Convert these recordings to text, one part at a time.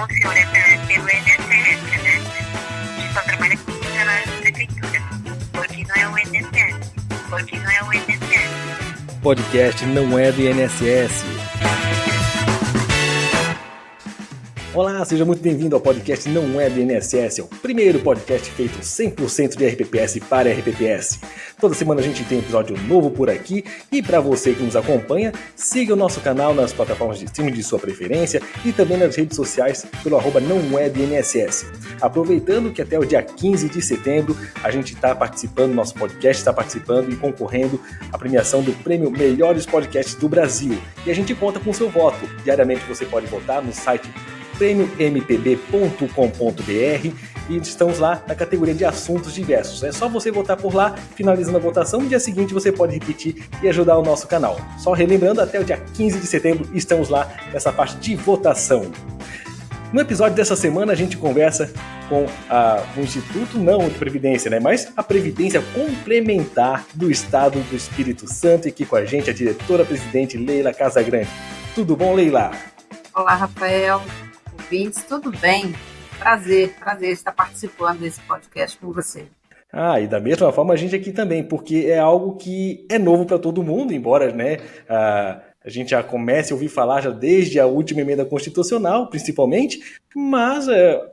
funciona pelo INSS, né? A gente só trabalha com funcionários da prefeitura. Porque não é o INSS. Porque não é o INSS. Podcast não é do INSS. Olá, seja muito bem-vindo ao podcast Não é do INSS, é o primeiro podcast feito 100% de RPPS para RPPS. Toda semana a gente tem um episódio novo por aqui e para você que nos acompanha, siga o nosso canal nas plataformas de streaming de sua preferência e também nas redes sociais pelo @não é do INSS. Aproveitando que até o dia 15 de setembro a gente está participando, nosso podcast está participando e concorrendo à premiação do prêmio Melhores Podcasts do Brasil. E a gente conta com o seu voto. Diariamente você pode votar no site prêmiompb.com.br e estamos lá na categoria de assuntos diversos. É só você votar por lá, finalizando a votação, no dia seguinte você pode repetir e ajudar o nosso canal. Só relembrando, até o dia 15 de setembro estamos lá nessa parte de votação. No episódio dessa semana a gente conversa com o Instituto, não de Previdência, né? Mas a Previdência Complementar do Estado do Espírito Santo, e aqui com a gente a diretora-presidente Leila Casagrande. Tudo bom, Leila? Olá, Rafael. Ouvintes, tudo bem? Prazer estar participando desse podcast com você. E da mesma forma a gente aqui também, porque é algo que é novo para todo mundo, embora, né, a gente já comece a ouvir falar já desde a última emenda constitucional, principalmente, mas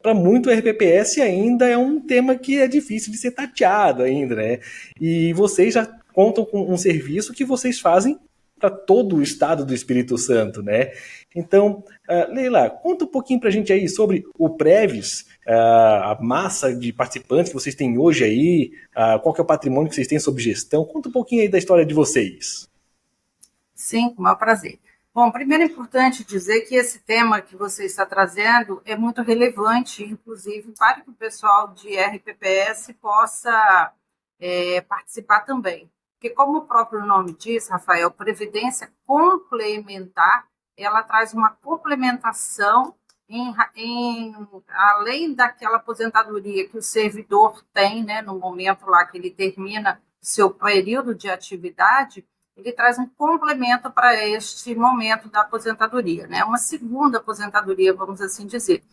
para muito o RPPS ainda é um tema que é difícil de ser tateado ainda, né? E vocês já contam com um serviço que vocês fazem para todo o estado do Espírito Santo, né? Então, Leila, conta um pouquinho para a gente aí sobre o Previs, a massa de participantes que vocês têm hoje aí, qual que é o patrimônio que vocês têm sob gestão. Conta um pouquinho aí da história de vocês. Sim, com o maior prazer. Bom, primeiro é importante dizer que esse tema que você está trazendo é muito relevante, inclusive para que o pessoal de RPPS possa participar também. Porque, como o próprio nome diz, Rafael, Previdência Complementar, ela traz uma complementação além daquela aposentadoria que o servidor tem, né, no momento lá que ele termina seu período de atividade, ele traz um complemento para este momento da aposentadoria, né, uma segunda aposentadoria, vamos assim dizer.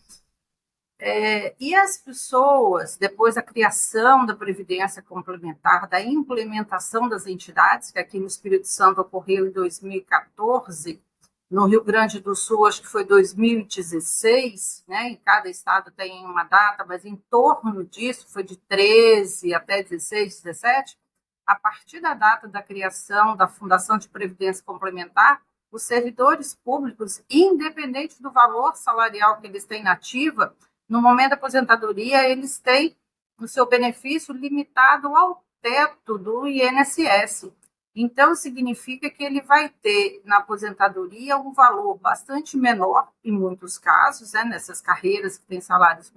E as pessoas, depois da criação da Previdência Complementar, da implementação das entidades, que aqui no Espírito Santo ocorreu em 2014, no Rio Grande do Sul, acho que foi 2016, né? Em cada estado tem uma data, mas em torno disso, foi de 13 até 16, 17, a partir da data da criação da Fundação de Previdência Complementar, os servidores públicos, independente do valor salarial que eles têm na ativa, no momento da aposentadoria, eles têm o seu benefício limitado ao teto do INSS. Então, significa que ele vai ter, na aposentadoria, um valor bastante menor, em muitos casos, né, nessas carreiras que têm salários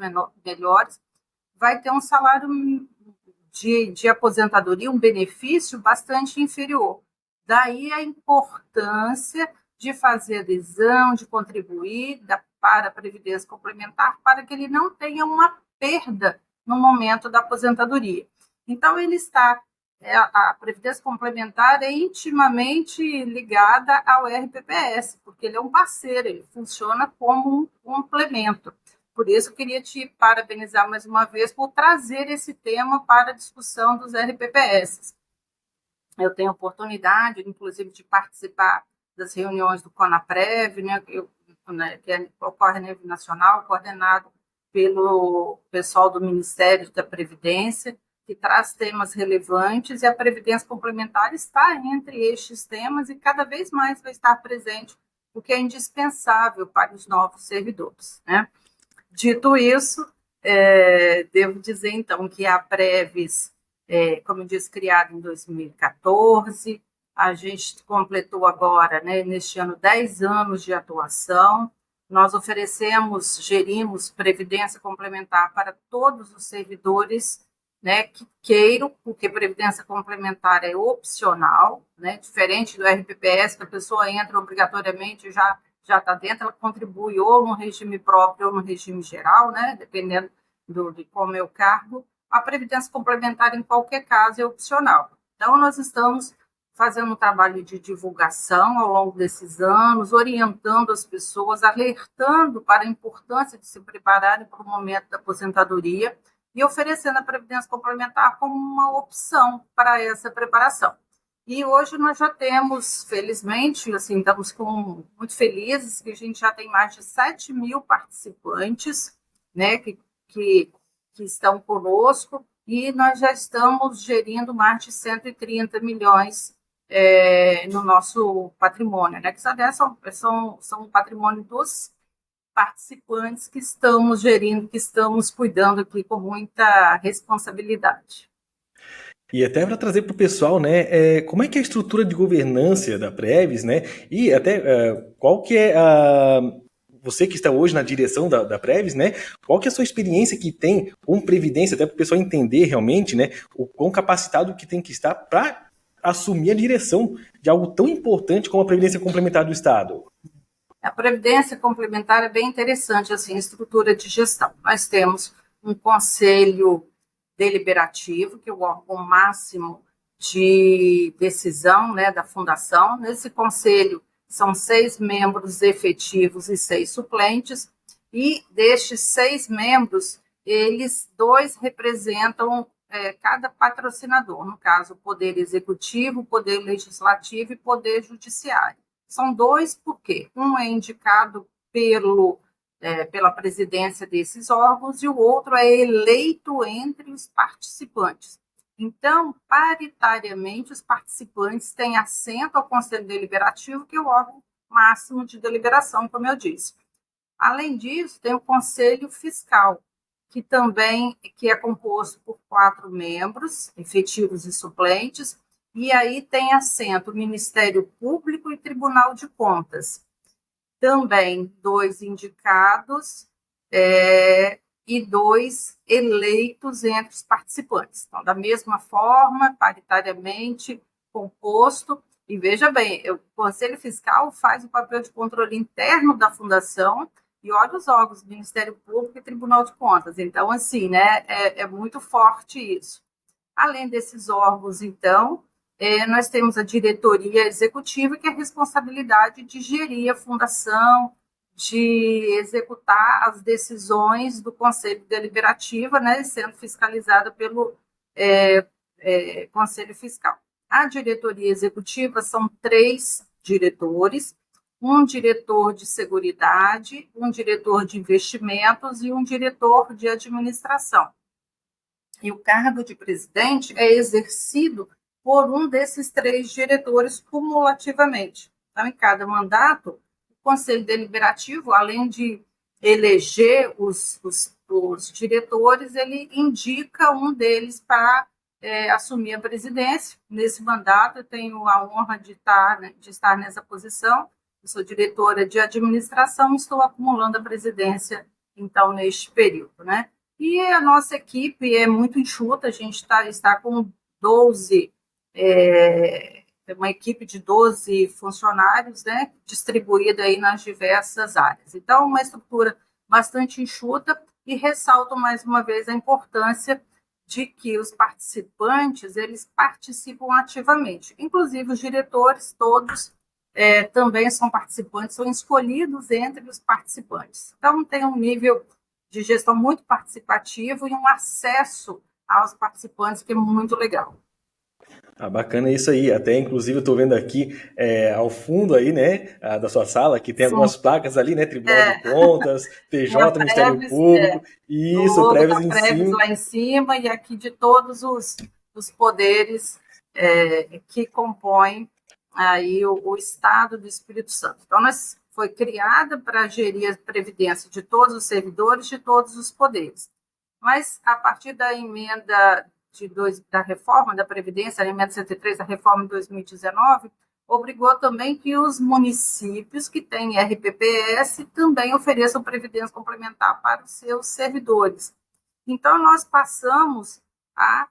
melhores, vai ter um salário de aposentadoria, um benefício bastante inferior. Daí a importância de fazer adesão, de contribuir para a Previdência Complementar, para que ele não tenha uma perda no momento da aposentadoria. Então, a Previdência Complementar é intimamente ligada ao RPPS, porque ele é um parceiro, ele funciona como um complemento. Por isso, eu queria te parabenizar mais uma vez por trazer esse tema para a discussão dos RPPS. Eu tenho oportunidade, inclusive, de participar das reuniões do CONAPREV, né, que ocorre a nível nacional, coordenado pelo pessoal do Ministério da Previdência, que traz temas relevantes, e a Previdência Complementar está entre estes temas e cada vez mais vai estar presente, o que é indispensável para os novos servidores, né? Dito isso, devo dizer, então, que a Previs, como eu disse, criada em 2014, a gente completou agora, né, neste ano, 10 anos de atuação. Nós gerimos Previdência Complementar para todos os servidores, né, que queiram, porque Previdência Complementar é opcional, né, diferente do RPPS, que a pessoa entra obrigatoriamente e já está dentro, ela contribui ou no regime próprio ou no regime geral, né, dependendo de como é o cargo. A Previdência Complementar, em qualquer caso, é opcional. Então, nós estamos fazendo um trabalho de divulgação ao longo desses anos, orientando as pessoas, alertando para a importância de se prepararem para o momento da aposentadoria e oferecendo a Previdência Complementar como uma opção para essa preparação. E hoje nós já temos, felizmente, assim, estamos muito felizes que a gente já tem mais de 7 mil participantes, né, que estão conosco, e nós já estamos gerindo mais de 130 milhões no nosso patrimônio, né, que são um patrimônio dos participantes que estamos gerindo, que estamos cuidando aqui com muita responsabilidade. E até para trazer para o pessoal, né, como é que é a estrutura de governança da Preves, né, e até qual que é você que está hoje na direção da Preves, né, qual que é a sua experiência que tem com Previdência, até para o pessoal entender realmente, né, o quão capacitado que tem que estar para assumir a direção de algo tão importante como a Previdência Complementar do Estado? A Previdência Complementar é bem interessante, assim, a estrutura de gestão. Nós temos um conselho deliberativo, que é o órgão máximo de decisão, né, da fundação. Nesse conselho são 6 membros efetivos e 6 suplentes, e destes 6 membros, 2 representam cada patrocinador, no caso, o Poder Executivo, o Poder Legislativo e Poder Judiciário. São 2 porque um é indicado pela presidência desses órgãos e o outro é eleito entre os participantes. Então, paritariamente, os participantes têm assento ao Conselho Deliberativo, que é o órgão máximo de deliberação, como eu disse. Além disso, tem o Conselho Fiscal, que é composto por 4 membros, efetivos e suplentes, e aí tem assento o Ministério Público e Tribunal de Contas. Também 2 indicados e 2 eleitos entre os participantes. Então, da mesma forma, paritariamente composto. E veja bem, o Conselho Fiscal faz o papel de controle interno da Fundação e olha os órgãos do Ministério Público e Tribunal de Contas. Então, assim, né, é muito forte isso. Além desses órgãos, então, nós temos a diretoria executiva, que é a responsabilidade de gerir a fundação, de executar as decisões do Conselho Deliberativo, né, sendo fiscalizada pelo Conselho Fiscal. A diretoria executiva são 3 diretores, um diretor de seguridade, um diretor de investimentos e um diretor de administração. E o cargo de presidente é exercido por um desses 3 diretores cumulativamente. Então, em cada mandato, o Conselho Deliberativo, além de eleger os diretores, ele indica um deles para assumir a presidência. Nesse mandato, eu tenho a honra de estar nessa posição. Eu sou diretora de administração e estou acumulando a presidência, então, neste período, né? E a nossa equipe é muito enxuta, a gente está com 12, uma equipe de 12 funcionários, né, distribuída aí nas diversas áreas. Então, uma estrutura bastante enxuta e ressalto mais uma vez a importância de que os participantes, eles participam ativamente. Inclusive, os diretores todos também são participantes, são escolhidos entre os participantes. Então, tem um nível de gestão muito participativo e um acesso aos participantes que é muito legal. Bacana isso aí. Até, inclusive, eu estou vendo aqui ao fundo aí, né, da sua sala, que tem algumas placas ali, né, Tribunal de Contas, TJ, Ministério Público, isso, Preves em cima. Lá em cima e aqui de todos os poderes que compõem aí o Estado do Espírito Santo. Então, foi criada para gerir a previdência de todos os servidores, de todos os poderes. Mas, a partir da emenda da reforma da Previdência, a emenda 103 da reforma de 2019, obrigou também que os municípios que têm RPPS também ofereçam previdência complementar para os seus servidores. Então, nós passamos a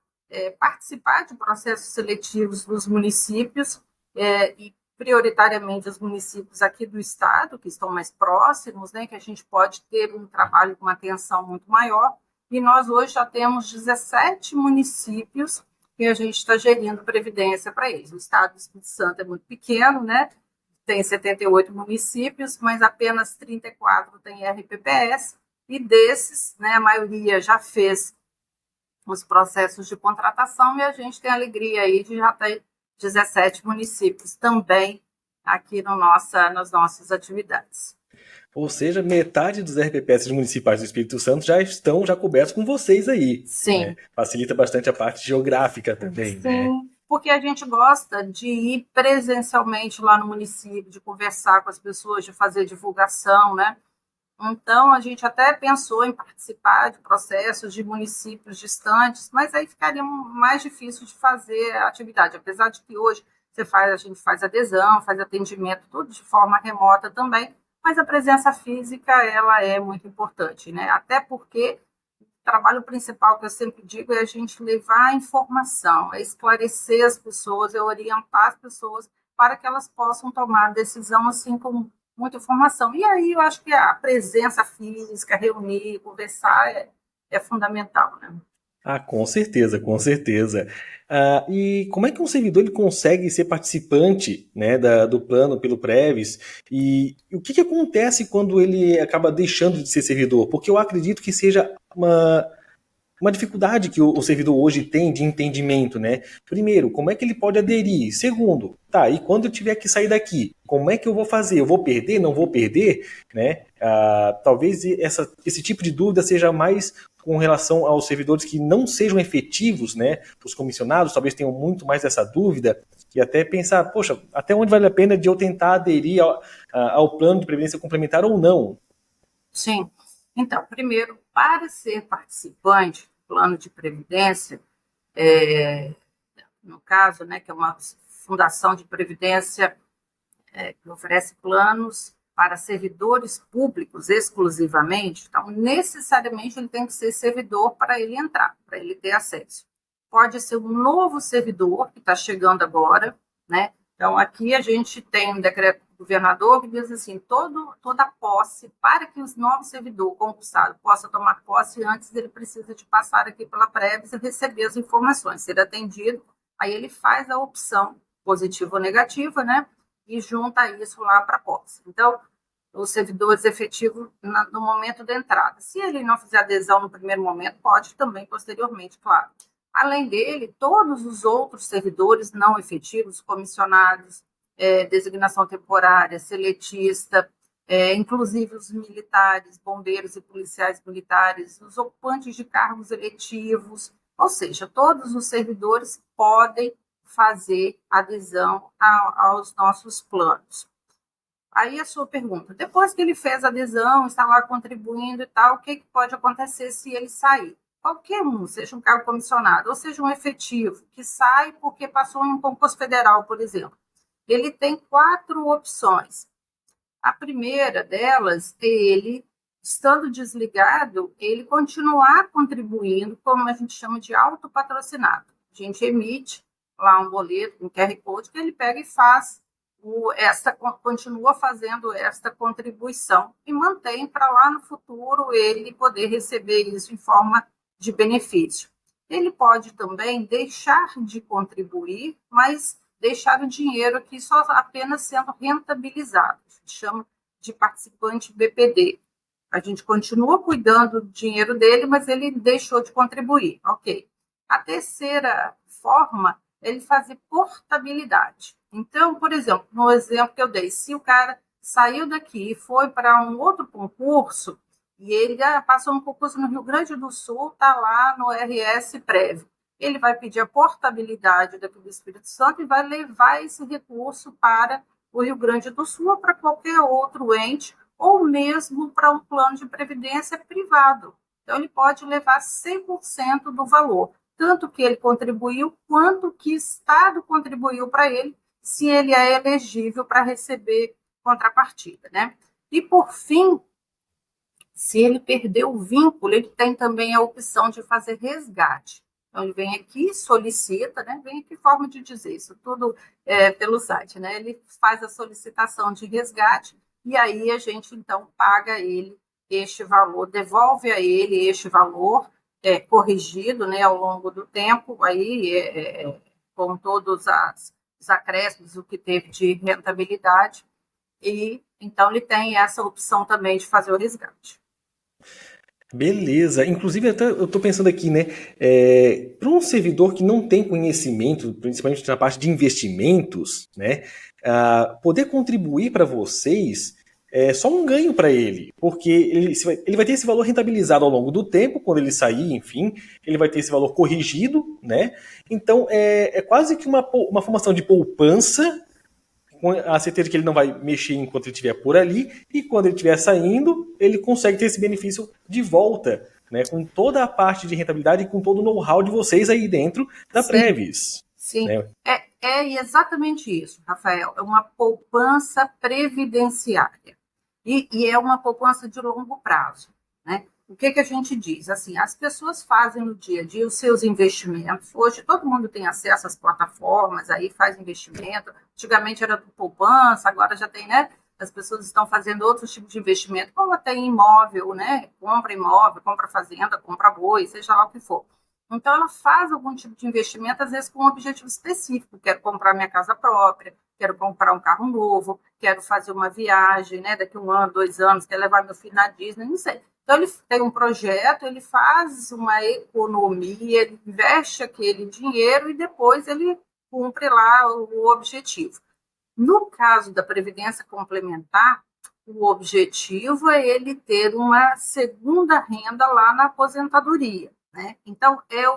participar de processos seletivos dos municípios e prioritariamente os municípios aqui do estado, que estão mais próximos, né, que a gente pode ter um trabalho com uma atenção muito maior. E nós hoje já temos 17 municípios e a gente está gerindo previdência para eles. O estado do Espírito Santo é muito pequeno, né? Tem 78 municípios, mas apenas 34 têm RPPS, e desses, né, a maioria já fez os processos de contratação, e a gente tem a alegria aí de já ter 17 municípios também aqui nas nossas atividades. Ou seja, metade dos RPPS municipais do Espírito Santo já estão cobertos com vocês aí. Sim. Né? Facilita bastante a parte geográfica também, Sim, né? porque a gente gosta de ir presencialmente lá no município, de conversar com as pessoas, de fazer divulgação, né? Então, a gente até pensou em participar de processos de municípios distantes, mas aí ficaria mais difícil de fazer a atividade, apesar de que hoje a gente faz adesão, faz atendimento, tudo de forma remota também, mas a presença física, ela é muito importante, né? Até porque o trabalho principal que eu sempre digo é a gente levar a informação, é esclarecer as pessoas, é orientar as pessoas para que elas possam tomar decisão assim com muita informação. E aí eu acho que a presença física, reunir, conversar é fundamental, né? Ah, com certeza, com certeza. E como é que um servidor ele consegue ser participante, né, do plano pelo Preves? E o que acontece quando ele acaba deixando de ser servidor? Porque eu acredito que seja uma dificuldade que o servidor hoje tem de entendimento, né? Primeiro, como é que ele pode aderir? Segundo, tá, e quando eu tiver que sair daqui, como é que eu vou fazer? Eu vou perder? Não vou perder? Né? Talvez esse tipo de dúvida seja mais com relação aos servidores que não sejam efetivos, né? Os comissionados talvez tenham muito mais essa dúvida e até pensar, poxa, até onde vale a pena de eu tentar aderir ao plano de previdência complementar ou não? Sim. Então, primeiro, para ser participante do plano de previdência, no caso, né, que é uma fundação de previdência que oferece planos para servidores públicos exclusivamente, então, necessariamente, ele tem que ser servidor para ele entrar, para ele ter acesso. Pode ser um novo servidor que está chegando agora, né? Então, aqui a gente tem um decreto do governador que diz assim, toda posse, para que o novo servidor concursado possa tomar posse, antes ele precisa de passar aqui pela Preves e receber as informações, ser atendido, aí ele faz a opção positiva ou negativa, né? E junta isso lá para a posse. Então, os servidores efetivos no momento da entrada. Se ele não fizer adesão no primeiro momento, pode também posteriormente, claro. Além dele, todos os outros servidores não efetivos, comissionados, designação temporária, seletista, inclusive os militares, bombeiros e policiais militares, os ocupantes de cargos eletivos, ou seja, todos os servidores podem fazer adesão aos nossos planos. Aí a sua pergunta, depois que ele fez a adesão, está lá contribuindo e tal, o que pode acontecer se ele sair? Qualquer um, seja um cargo comissionado, ou seja um efetivo, que sai porque passou em um concurso federal, por exemplo. Ele tem 4 opções. A primeira delas é ele, estando desligado, ele continuar contribuindo, como a gente chama de autopatrocinado. A gente emite lá um boleto, um QR Code, que ele pega e faz continua fazendo esta contribuição e mantém para lá no futuro ele poder receber isso em forma de benefício. Ele pode também deixar de contribuir, mas deixar o dinheiro aqui só apenas sendo rentabilizado. A gente chama de participante BPD. A gente continua cuidando do dinheiro dele, mas ele deixou de contribuir. Ok. A terceira forma é ele fazer portabilidade. Então, por exemplo, no exemplo que eu dei, se o cara saiu daqui e foi para um outro concurso, e ele passou um concurso no Rio Grande do Sul, está lá no RS Prev, ele vai pedir a portabilidade daqui do Espírito Santo e vai levar esse recurso para o Rio Grande do Sul ou para qualquer outro ente, ou mesmo para um plano de previdência privado. Então, ele pode levar 100% do valor, tanto que ele contribuiu, quanto que o Estado contribuiu para ele, se ele é elegível para receber contrapartida, né? E, por fim, se ele perdeu o vínculo, ele tem também a opção de fazer resgate. Então, ele vem aqui, solicita, né? Vem aqui forma de dizer isso, tudo pelo site, né? Ele faz a solicitação de resgate e aí a gente, então, paga ele este valor, devolve a ele este valor corrigido, né, ao longo do tempo, aí, com todos os acréscimos, o que teve de rentabilidade, e então ele tem essa opção também de fazer o resgate. Beleza. Inclusive, até eu estou pensando aqui, né? Para um servidor que não tem conhecimento, principalmente na parte de investimentos, né? Poder contribuir para vocês é só um ganho para ele, porque ele vai ter esse valor rentabilizado ao longo do tempo, quando ele sair, enfim, ele vai ter esse valor corrigido, né? Então, é quase que uma formação de poupança com a certeza que ele não vai mexer enquanto ele estiver por ali, e quando ele estiver saindo, ele consegue ter esse benefício de volta, né, com toda a parte de rentabilidade e com todo o know-how de vocês aí dentro da Previs. Sim, né? é exatamente isso, Rafael, é uma poupança previdenciária, e é uma poupança de longo prazo, né? O que a gente diz? Assim, as pessoas fazem no dia a dia os seus investimentos. Hoje todo mundo tem acesso às plataformas, aí faz investimento. Antigamente era poupança, agora já tem, né? As pessoas estão fazendo outros tipos de investimento, como até em imóvel, né? Imóvel, compra fazenda, compra boi, seja lá o que for. Então ela faz algum tipo de investimento, às vezes com um objetivo específico. Quero comprar minha casa própria, quero comprar um carro novo, quero fazer uma viagem, né? Daqui 1 ano, 2 anos, quero levar meu filho na Disney, não sei. Então, ele tem um projeto, ele faz uma economia, ele investe aquele dinheiro e depois ele cumpre lá o objetivo. No caso da Previdência Complementar, o objetivo é ele ter uma segunda renda lá na aposentadoria, né? Então, é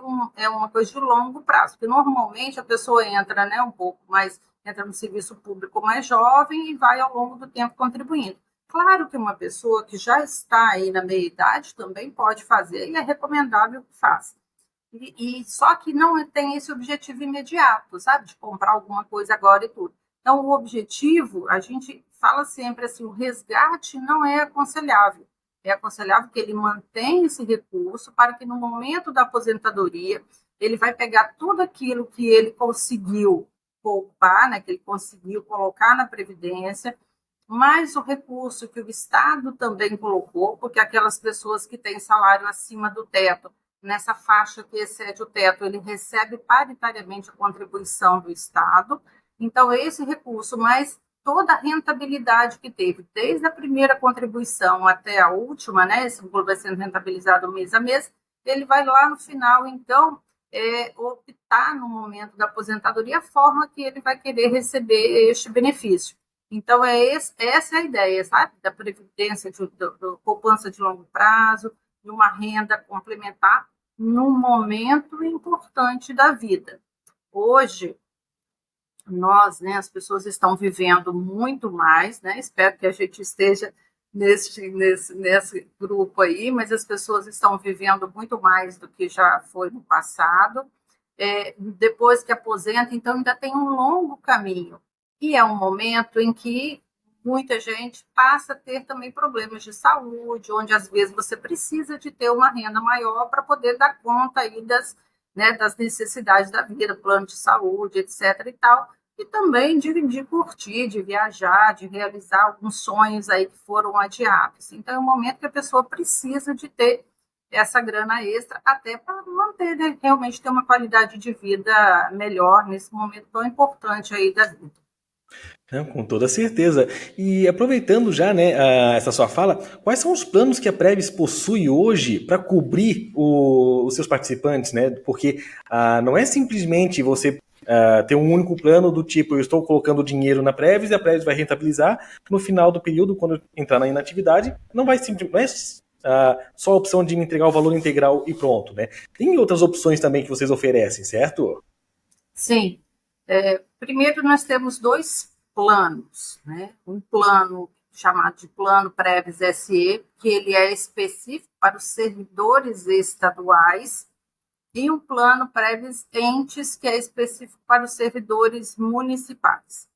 uma coisa de longo prazo, porque normalmente a pessoa entra, né, um pouco mais, entra no serviço público mais jovem e vai ao longo do tempo contribuindo. Claro que uma pessoa que já está aí na meia-idade também pode fazer e é recomendável que faça. E só que não tem esse objetivo imediato, sabe? De comprar alguma coisa agora e tudo. Então, o objetivo, a gente fala sempre assim, o resgate não é aconselhável. É aconselhável que ele mantenha esse recurso para que no momento da aposentadoria ele vai pegar tudo aquilo que ele conseguiu poupar, né, que ele conseguiu colocar na Previdência, mais o recurso que o Estado também colocou, porque aquelas pessoas que têm salário acima do teto, nessa faixa que excede o teto, ele recebe paritariamente a contribuição do Estado. Então, esse recurso, mais toda a rentabilidade que teve, desde a primeira contribuição até a última, né, esse valor vai sendo rentabilizado mês a mês, ele vai lá no final, então, optar no momento da aposentadoria a forma que ele vai querer receber este benefício. Então, essa é a ideia, sabe? Da previdência, do poupança de longo prazo, de uma renda complementar num momento importante da vida. Hoje, nós, né, as pessoas estão vivendo muito mais, né? Espero que a gente esteja nesse grupo aí, mas as pessoas estão vivendo muito mais do que já foi no passado. Depois que aposenta, então ainda tem um longo caminho. E é um momento em que muita gente passa a ter também problemas de saúde, onde às vezes você precisa de ter uma renda maior para poder dar conta aí das necessidades da vida, plano de saúde, etc. e tal, e também de curtir, de viajar, de realizar alguns sonhos aí que foram adiados. Então é um momento que a pessoa precisa de ter essa grana extra até para manter, né, realmente ter uma qualidade de vida melhor nesse momento tão importante aí da vida. Com toda certeza. E aproveitando já, né, essa sua fala, quais são os planos que a Previs possui hoje para cobrir os seus participantes, né? Porque não é simplesmente você ter um único plano do tipo, eu estou colocando dinheiro na Previs e a Previs vai rentabilizar no final do período, quando entrar na inatividade, não é só a opção de me entregar o valor integral e pronto, né? Tem outras opções também que vocês oferecem, certo? Sim. Primeiro, nós temos 2 planos, né? Um plano chamado de Plano Previs SE, que ele é específico para os servidores estaduais, e um plano Previs Entes, que é específico para os servidores municipais.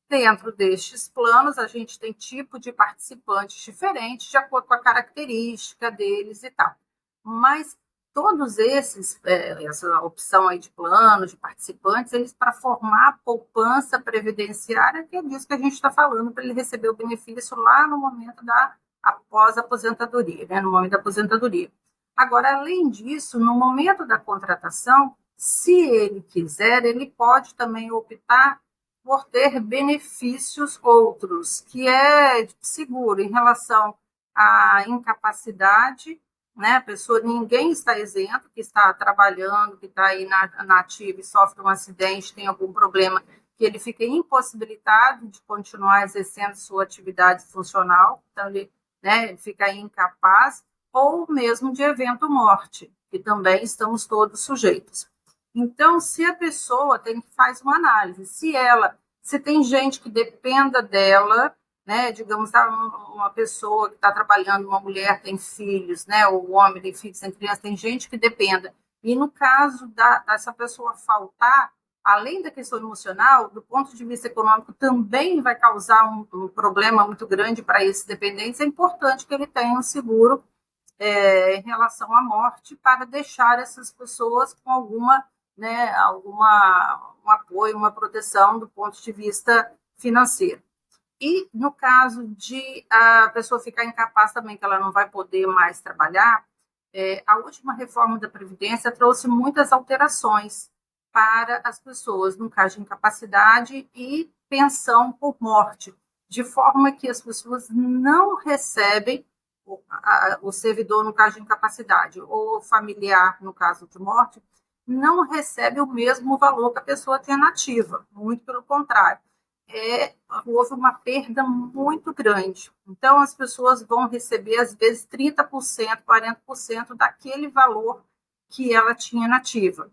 Dentro destes planos, a gente tem tipo de participantes diferentes, de acordo com a característica deles e tal. Mas todos esses, essa opção aí de planos, de participantes, eles para formar a poupança previdenciária, que é disso que a gente está falando, para ele receber o benefício lá no momento após a aposentadoria, né, no momento da aposentadoria. Agora, além disso, no momento da contratação, se ele quiser, ele pode também optar por ter benefícios outros, que é seguro em relação à incapacidade, né? A pessoa, ninguém está isento, que está trabalhando, que está aí na ativa e sofre um acidente, tem algum problema, que ele fica impossibilitado de continuar exercendo sua atividade funcional, então ele, né, ele fica incapaz, ou mesmo de evento morte, que também estamos todos sujeitos. Então, se a pessoa faz uma análise, se tem gente que dependa dela, né, digamos, uma pessoa que está trabalhando, uma mulher tem filhos, né, ou o homem tem filhos, tem crianças, tem gente que dependa. E no caso dessa pessoa faltar, além da questão emocional, do ponto de vista econômico, também vai causar um problema muito grande para esses dependentes. É importante que ele tenha um seguro em relação à morte para deixar essas pessoas com um apoio, uma proteção do ponto de vista financeiro. E no caso de a pessoa ficar incapaz também, que ela não vai poder mais trabalhar, a última reforma da Previdência trouxe muitas alterações para as pessoas, no caso de incapacidade e pensão por morte, de forma que as pessoas não recebem, o servidor, no caso de incapacidade, ou o familiar, no caso de morte, não recebe o mesmo valor que a pessoa tem nativa, muito pelo contrário. Houve uma perda muito grande. Então, as pessoas vão receber, às vezes, 30%, 40% daquele valor que ela tinha nativa.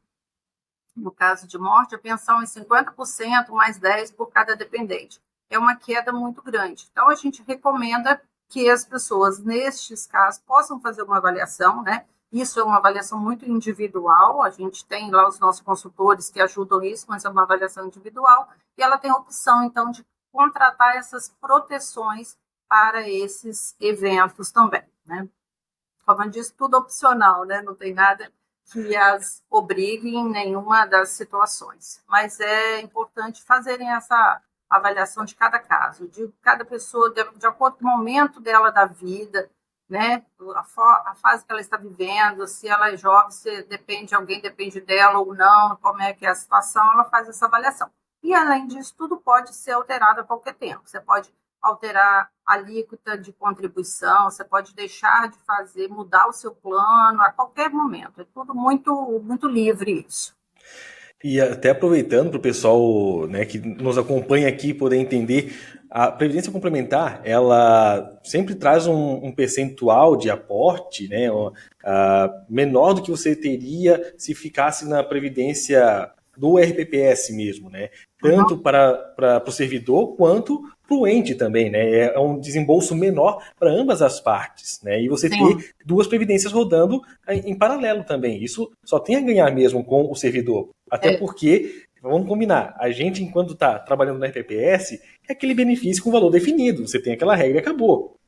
No caso de morte, a pensão é 50% mais 10% por cada dependente. É uma queda muito grande. Então, a gente recomenda que as pessoas, nestes casos, possam fazer uma avaliação, né? Isso é uma avaliação muito individual, a gente tem lá os nossos consultores que ajudam isso, mas é uma avaliação individual, e ela tem a opção, então, de contratar essas proteções para esses eventos também, né? Como eu disse, tudo opcional, né? Não tem nada que as obrigue em nenhuma das situações, mas é importante fazerem essa avaliação de cada caso, de cada pessoa, de acordo com o momento dela da vida, né? A fase que ela está vivendo, se ela é jovem, se alguém depende dela ou não, como é que é a situação, ela faz essa avaliação. E, além disso, tudo pode ser alterado a qualquer tempo. Você pode alterar a alíquota de contribuição, você pode deixar de fazer, mudar o seu plano a qualquer momento. É tudo muito, muito livre isso. E até aproveitando para o pessoal, né, que nos acompanha aqui poder entender, a Previdência Complementar, ela sempre traz um percentual de aporte, né, menor do que você teria se ficasse na Previdência do RPPS mesmo, né? Tanto para o servidor quanto para o ente também, né? É um desembolso menor para ambas as partes, né? E você ter duas previdências rodando em paralelo também. Isso só tem a ganhar mesmo com o servidor. Até porque, vamos combinar, a gente, enquanto está trabalhando no RPPS, é aquele benefício com valor definido. Você tem aquela regra e acabou.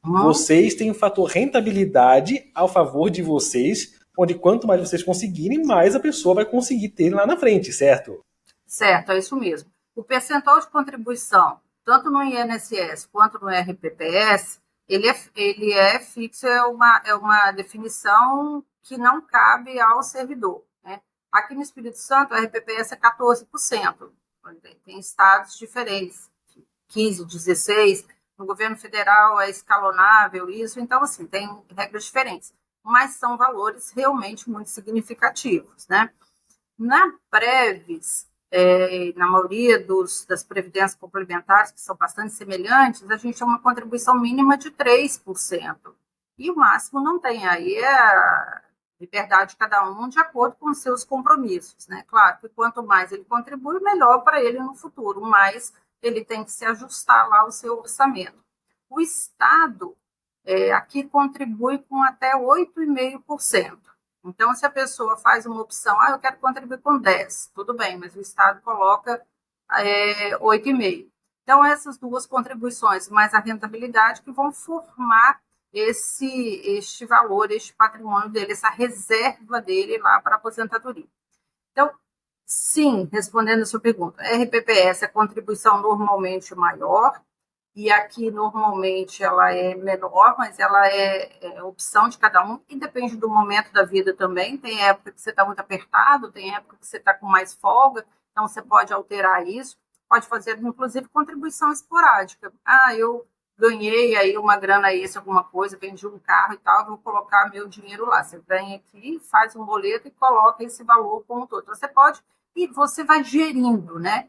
Vocês têm o fator rentabilidade ao favor de vocês, onde quanto mais vocês conseguirem, mais a pessoa vai conseguir ter lá na frente, certo? Certo, é isso mesmo. O percentual de contribuição, tanto no INSS quanto no RPPS, ele é fixo, é uma definição que não cabe ao servidor, né? Aqui no Espírito Santo, o RPPS é 14%. Tem estados diferentes, 15%, 16%. No governo federal é escalonável isso. Então, assim, tem regras diferentes. Mas são valores realmente muito significativos, né? Na Preves, na maioria das previdências complementares, que são bastante semelhantes, a gente tem uma contribuição mínima de 3%. E o máximo não tem. Aí é a liberdade de cada um de acordo com os seus compromissos, né? Claro que quanto mais ele contribui, melhor para ele no futuro, mas ele tem que se ajustar lá ao seu orçamento. O Estado aqui contribui com até 8,5%. Então, se a pessoa faz uma opção, eu quero contribuir com 10%, tudo bem, mas o Estado coloca 8,5%. Então, essas duas contribuições, mais a rentabilidade, que vão formar este valor, este patrimônio dele, essa reserva dele lá para a aposentadoria. Então, sim, respondendo a sua pergunta, RPPS, a contribuição normalmente maior, e aqui normalmente ela é menor, mas ela é opção de cada um, e depende do momento da vida também. Tem época que você está muito apertado, tem época que você está com mais folga, então você pode alterar isso, pode fazer inclusive contribuição esporádica. Eu ganhei aí uma grana extra, alguma coisa, vendi um carro e tal, vou colocar meu dinheiro lá. Você vem aqui, faz um boleto e coloca esse valor como todo. Então, você pode, e você vai gerindo, né?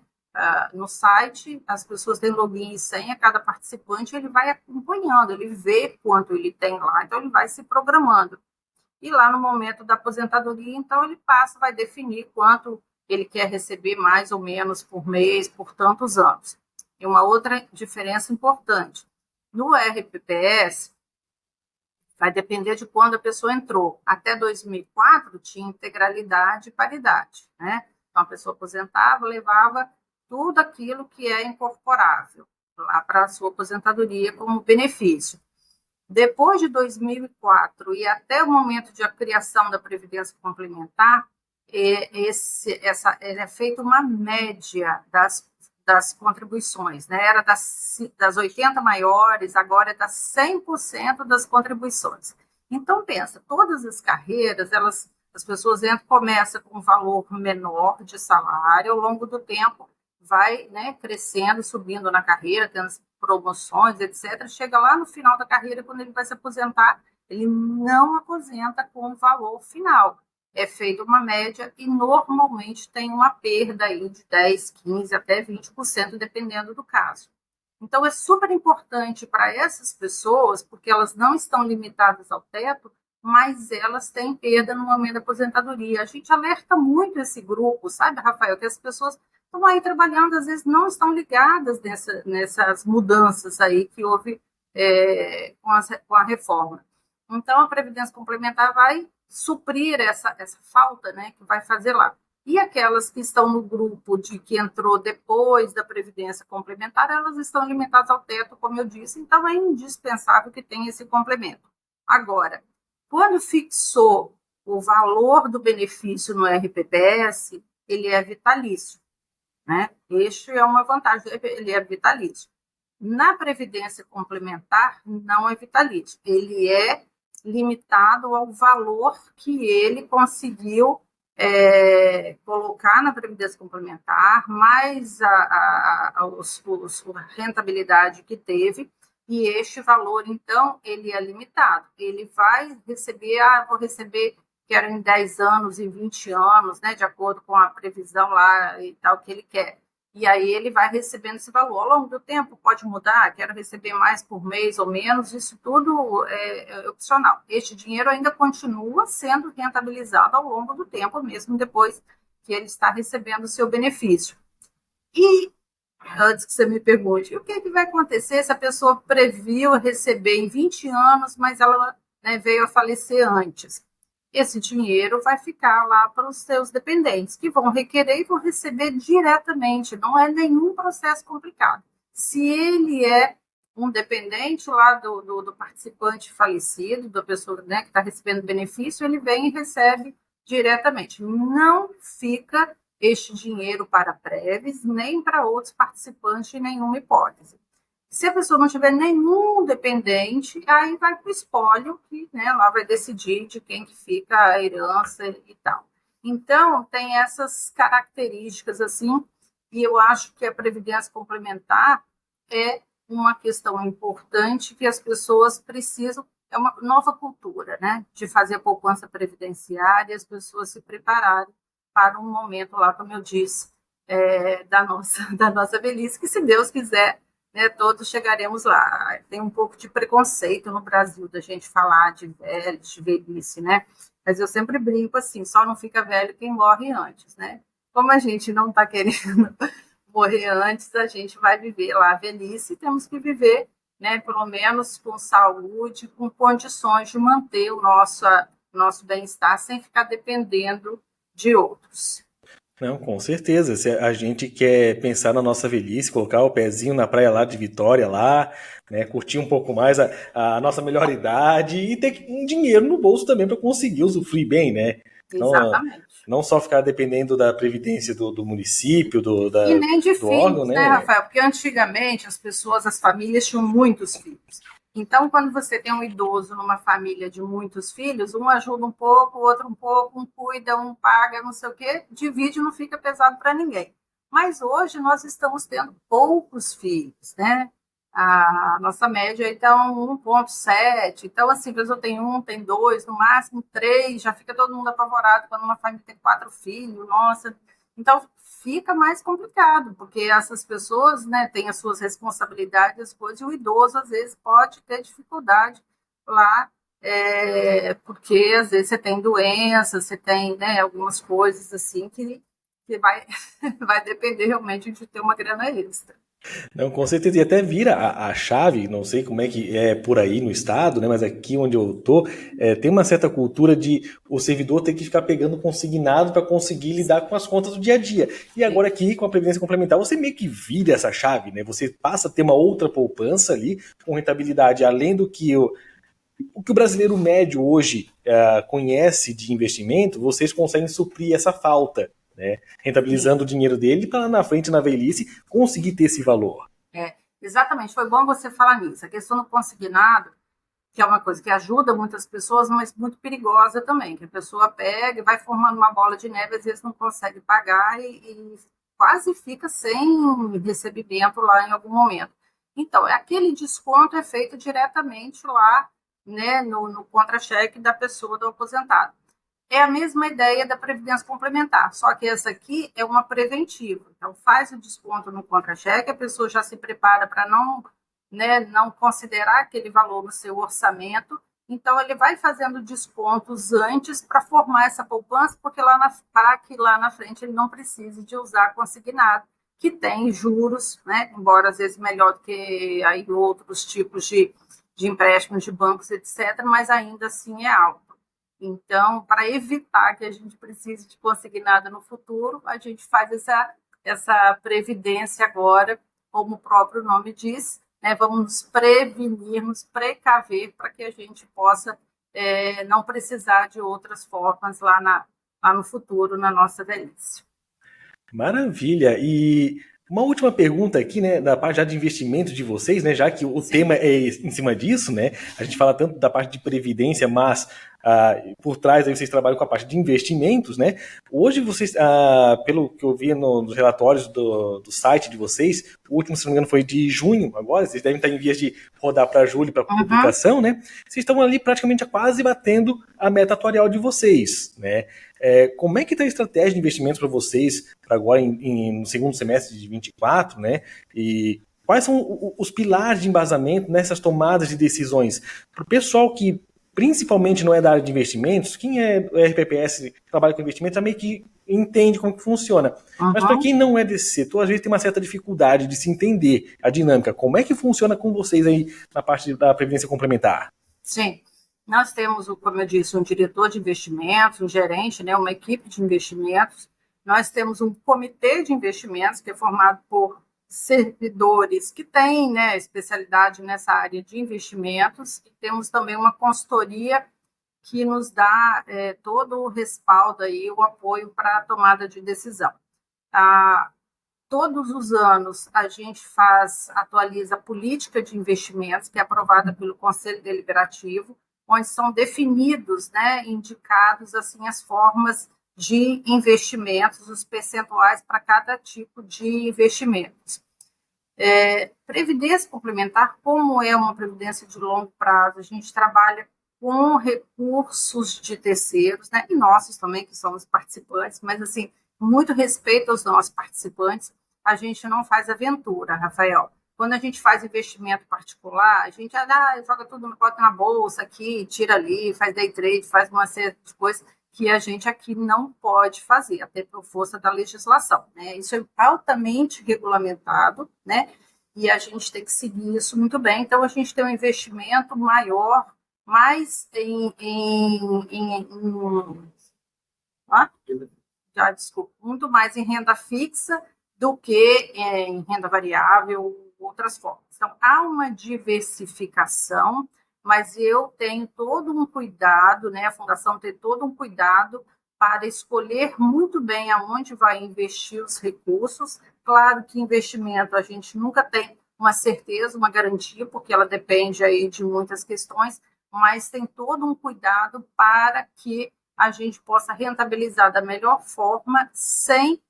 No site, as pessoas têm login e senha, cada participante ele vai acompanhando, ele vê quanto ele tem lá, então ele vai se programando. E lá no momento da aposentadoria, então ele vai definir quanto ele quer receber mais ou menos por mês, por tantos anos. E uma outra diferença importante, no RPPS, vai depender de quando a pessoa entrou. Até 2004 tinha integralidade e paridade, né? Então a pessoa aposentava, levava tudo aquilo que é incorporável lá para a sua aposentadoria como benefício. Depois de 2004 e até o momento de a criação da Previdência Complementar, é feita uma média das contribuições, né? Era das 80 maiores, agora é das 100% das contribuições. Então, pensa, todas as carreiras, as pessoas começam com um valor menor de salário, ao longo do tempo vai, né, crescendo, subindo na carreira, tendo promoções, etc. Chega lá no final da carreira, quando ele vai se aposentar, ele não aposenta com o valor final. É feita uma média e normalmente tem uma perda aí de 10, 15, até 20%, dependendo do caso. Então, é super importante para essas pessoas, porque elas não estão limitadas ao teto, mas elas têm perda no momento da aposentadoria. A gente alerta muito esse grupo, sabe, Rafael, que as pessoas estão aí trabalhando, às vezes não estão ligadas nessas mudanças aí que houve com a reforma. Então, a Previdência Complementar vai suprir essa falta, né, que vai fazer lá. E aquelas que estão no grupo que entrou depois da Previdência Complementar, elas estão limitadas ao teto, como eu disse, então é indispensável que tenha esse complemento. Agora, quando fixou o valor do benefício no RPPS, ele é vitalício, né? Este é uma vantagem, ele é vitalício. Na Previdência Complementar, não é vitalício, ele é limitado ao valor que ele conseguiu colocar na Previdência Complementar, mais a rentabilidade que teve, e este valor, então, ele é limitado. Ele vai receber, vou receber, quero em 10 anos, em 20 anos, né, de acordo com a previsão lá e tal que ele quer. E aí ele vai recebendo esse valor. Ao longo do tempo pode mudar, quero receber mais por mês ou menos, isso tudo é opcional. Este dinheiro ainda continua sendo rentabilizado ao longo do tempo, mesmo depois que ele está recebendo o seu benefício. E, antes que você me pergunte, o que vai acontecer se a pessoa previu receber em 20 anos, mas ela, né, veio a falecer antes? Esse dinheiro vai ficar lá para os seus dependentes, que vão requerer e vão receber diretamente, não é nenhum processo complicado. Se ele é um dependente lá do participante falecido, da pessoa, né, que está recebendo benefício, ele vem e recebe diretamente. Não fica este dinheiro para prévios, nem para outros participantes em nenhuma hipótese. Se a pessoa não tiver nenhum dependente, aí vai para o espólio, que, né, lá vai decidir de quem que fica a herança e tal. Então, tem essas características, assim, e eu acho que a Previdência Complementar é uma questão importante que as pessoas precisam, é uma nova cultura, né, de fazer a poupança previdenciária e as pessoas se prepararem para um momento lá, como eu disse, da nossa velhice, que, se Deus quiser, né, todos chegaremos lá. Tem um pouco de preconceito no Brasil da gente falar de velho, de velhice, né? Mas eu sempre brinco assim, só não fica velho quem morre antes, né? Como a gente não está querendo morrer antes, a gente vai viver lá a velhice e temos que viver, né, pelo menos com saúde, com condições de manter o nosso bem-estar sem ficar dependendo de outros. Não, com certeza. Se a gente quer pensar na nossa velhice, colocar o pezinho na praia lá de Vitória, lá, né, curtir um pouco mais a nossa melhor idade e ter um dinheiro no bolso também para conseguir usufruir bem, né? Exatamente. Não só ficar dependendo da previdência do município, E nem de do filhos, órgão, né, Rafael? Porque antigamente as famílias tinham muitos filhos. Então, quando você tem um idoso numa família de muitos filhos, um ajuda um pouco, o outro um pouco, um cuida, um paga, não sei o quê, divide, não fica pesado para ninguém. Mas hoje nós estamos tendo poucos filhos, né? A nossa média aí está 1,7. Então, assim, a pessoa tem um, tem dois, no máximo três, já fica todo mundo apavorado quando uma família tem 4 filhos, nossa. Então, fica mais complicado, porque essas pessoas, né, têm as suas responsabilidades, as coisas, e o idoso, às vezes, pode ter dificuldade lá, porque, às vezes, você tem doença, você tem, né, algumas coisas, assim, que vai, vai depender, realmente, de ter uma grana extra. Não, com certeza, e até vira a chave, não sei como é que é por aí no estado, né, mas aqui onde eu tô, tem uma certa cultura de o servidor ter que ficar pegando consignado para conseguir lidar com as contas do dia a dia. E agora aqui, com a Previdência Complementar, você meio que vira essa chave, né, você passa a ter uma outra poupança ali, com rentabilidade além do que o que o brasileiro médio hoje conhece de investimento, vocês conseguem suprir essa falta, né? Rentabilizando o dinheiro dele para lá na frente, na velhice, conseguir ter esse valor. Exatamente, foi bom você falar nisso. A questão do consignado, que é uma coisa que ajuda muitas pessoas, mas muito perigosa também, que a pessoa pega e vai formando uma bola de neve, às vezes não consegue pagar e quase fica sem recebimento lá em algum momento. Então, aquele desconto é feito diretamente lá, né, no contra-cheque da pessoa, do aposentado. É a mesma ideia da Previdência Complementar, só que essa aqui é uma preventiva. Então, faz o desconto no contra-cheque, a pessoa já se prepara para não, né, não considerar aquele valor no seu orçamento. Então, ele vai fazendo descontos antes para formar essa poupança, porque para que lá na frente ele não precise de usar consignado, que tem juros, né, embora às vezes melhor do que aí outros tipos de empréstimos de bancos, etc., mas ainda assim é alto. Então, para evitar que a gente precise de consignado no futuro, a gente faz essa previdência agora, como o próprio nome diz, né? Vamos nos prevenir, nos precaver para que a gente possa não precisar de outras formas lá no futuro, na nossa velhice. Maravilha! E uma última pergunta aqui, né, da parte já de investimento de vocês, né, já que o tema é em cima disso, né, a gente fala tanto da parte de previdência, mas por trás aí vocês trabalham com a parte de investimentos, né? Hoje vocês, pelo que eu vi nos relatórios do site de vocês, o último, se não me engano, foi de junho agora, vocês devem estar em vias de rodar para julho para publicação, né? Vocês estão ali praticamente quase batendo a meta atuarial de vocês, né? Como é que está a estratégia de investimentos para vocês para agora no segundo semestre de 24, né? E quais são os pilares de embasamento nessas tomadas de decisões para o pessoal que principalmente não é da área de investimentos? Quem é do RPPS, que trabalha com investimentos, já meio que entende como que funciona. Mas para quem não é desse setor, às vezes tem uma certa dificuldade de se entender a dinâmica. Como é que funciona com vocês aí na parte da previdência complementar? Sim. Nós temos, como eu disse, um diretor de investimentos, um gerente, né, uma equipe de investimentos. Nós temos um comitê de investimentos que é formado por servidores que têm, né, especialidade nessa área de investimentos. E temos também uma consultoria que nos dá todo o respaldo, aí, o apoio para a tomada de decisão. Todos os anos a gente atualiza a política de investimentos, que é aprovada pelo Conselho Deliberativo, onde são definidos, né, indicados assim as formas de investimentos, os percentuais para cada tipo de investimentos. Previdência complementar, como é uma previdência de longo prazo, a gente trabalha com recursos de terceiros, né, e nossos também, que somos participantes, mas assim, muito respeito aos nossos participantes, a gente não faz aventura, Rafael. Quando a gente faz investimento particular, a gente joga tudo, bota na bolsa aqui, tira ali, faz day trade, faz uma série de coisas que a gente aqui não pode fazer, até por força da legislação, né? Isso é altamente regulamentado, né? E a gente tem que seguir isso muito bem. Então, a gente tem um investimento maior, mais muito mais em renda fixa do que em renda variável, outras formas. Então, há uma diversificação, mas eu tenho todo um cuidado, né? A Fundação tem todo um cuidado para escolher muito bem aonde vai investir os recursos. Claro que investimento a gente nunca tem uma certeza, uma garantia, porque ela depende aí de muitas questões, mas tem todo um cuidado para que a gente possa rentabilizar da melhor forma sem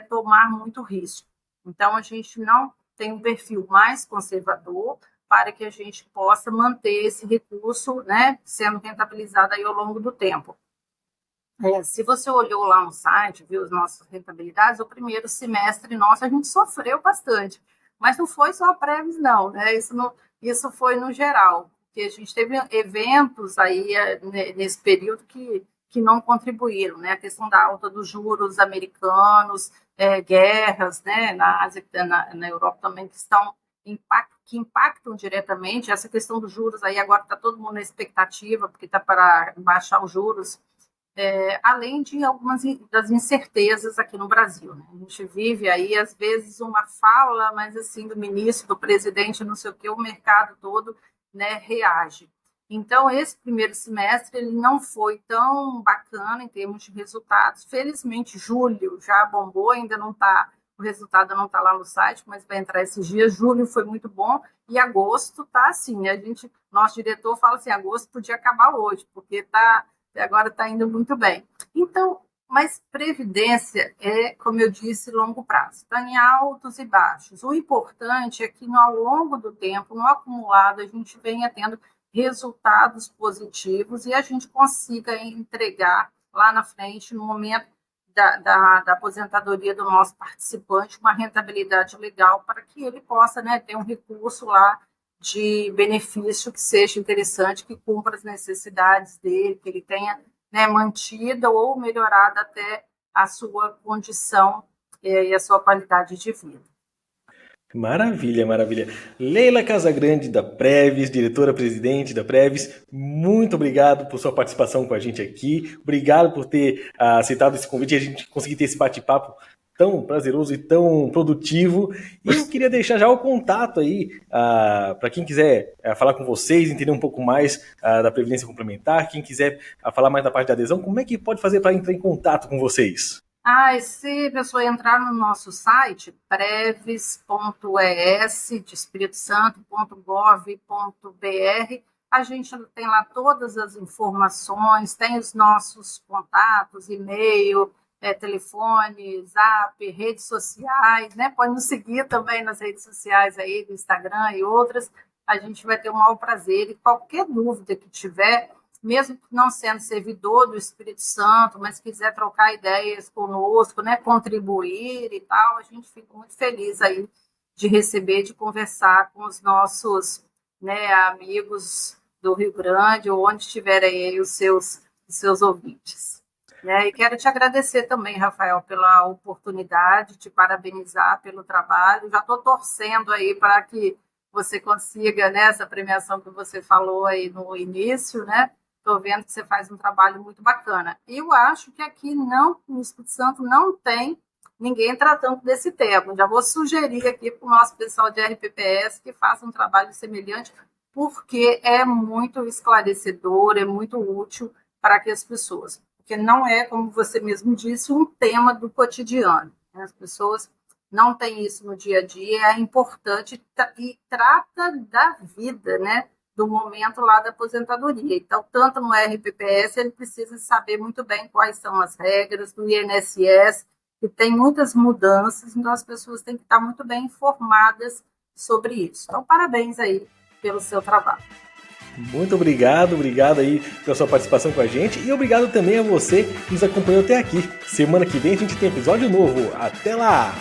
tomar muito risco. Então, a gente não tem um perfil mais conservador para que a gente possa manter esse recurso, né, sendo rentabilizado aí ao longo do tempo. Se você olhou lá no site, viu as nossas rentabilidades, o primeiro semestre nosso a gente sofreu bastante, mas não foi só a Previs, não, né? Isso foi no geral, porque a gente teve eventos aí nesse período que não contribuíram, né? A questão da alta dos juros americanos, guerras, né? Na Ásia, na Europa também, que impactam diretamente. Essa questão dos juros aí agora está todo mundo na expectativa, porque está para baixar os juros. Além de algumas das incertezas aqui no Brasil, né? A gente vive aí, às vezes, uma fala, mas assim, do ministro, do presidente, não sei o que, o mercado todo, né, reage. Então, esse primeiro semestre ele não foi tão bacana em termos de resultados. Felizmente, julho já bombou, ainda não está, o resultado não está lá no site, mas vai entrar esses dias. Julho foi muito bom e agosto está assim. Nosso diretor fala assim, agosto podia acabar hoje, porque agora está indo muito bem. Então, mas previdência como eu disse, longo prazo. Está em altos e baixos. O importante é que, ao longo do tempo, no acumulado, a gente venha tendo resultados positivos e a gente consiga entregar lá na frente, no momento da aposentadoria do nosso participante, uma rentabilidade legal para que ele possa, né, ter um recurso lá de benefício que seja interessante, que cumpra as necessidades dele, que ele tenha, né, mantida ou melhorado até a sua condição e a sua qualidade de vida. Maravilha, maravilha. Leila Casagrande, da Previs, diretora-presidente da Previs, muito obrigado por sua participação com a gente aqui. Obrigado por ter aceitado esse convite e a gente conseguir ter esse bate-papo tão prazeroso e tão produtivo. E eu queria deixar já o contato aí para quem quiser falar com vocês, entender um pouco mais da Previdência Complementar, quem quiser falar mais da parte da adesão, como é que pode fazer para entrar em contato com vocês? Se a pessoa entrar no nosso site, previs.es, de Espírito Santo.gov.br, a gente tem lá todas as informações, tem os nossos contatos, e-mail, telefone, zap, redes sociais, né? Pode nos seguir também nas redes sociais aí, do Instagram e outras. A gente vai ter o maior prazer e qualquer dúvida que tiver, mesmo não sendo servidor do Espírito Santo, mas quiser trocar ideias conosco, né, contribuir e tal, a gente fica muito feliz aí de receber, de conversar com os nossos, né, amigos do Rio Grande, ou onde estiverem aí os seus ouvintes. E quero te agradecer também, Rafael, pela oportunidade, te parabenizar pelo trabalho. Já estou torcendo aí para que você consiga, né, essa premiação que você falou aí no início, né? Estou vendo que você faz um trabalho muito bacana. Eu acho que aqui no Espírito Santo não tem ninguém tratando desse tema. Já vou sugerir aqui para o nosso pessoal de RPPS que faça um trabalho semelhante, porque é muito esclarecedor, é muito útil para que as pessoas, porque não é, como você mesmo disse, um tema do cotidiano. As pessoas não têm isso no dia a dia, é importante e trata da vida, né? Do momento lá da aposentadoria. Então, tanto no RPPS, ele precisa saber muito bem quais são as regras do INSS, que tem muitas mudanças, então as pessoas têm que estar muito bem informadas sobre isso. Então, parabéns aí pelo seu trabalho. Muito obrigado aí pela sua participação com a gente e obrigado também a você que nos acompanhou até aqui. Semana que vem a gente tem episódio novo. Até lá!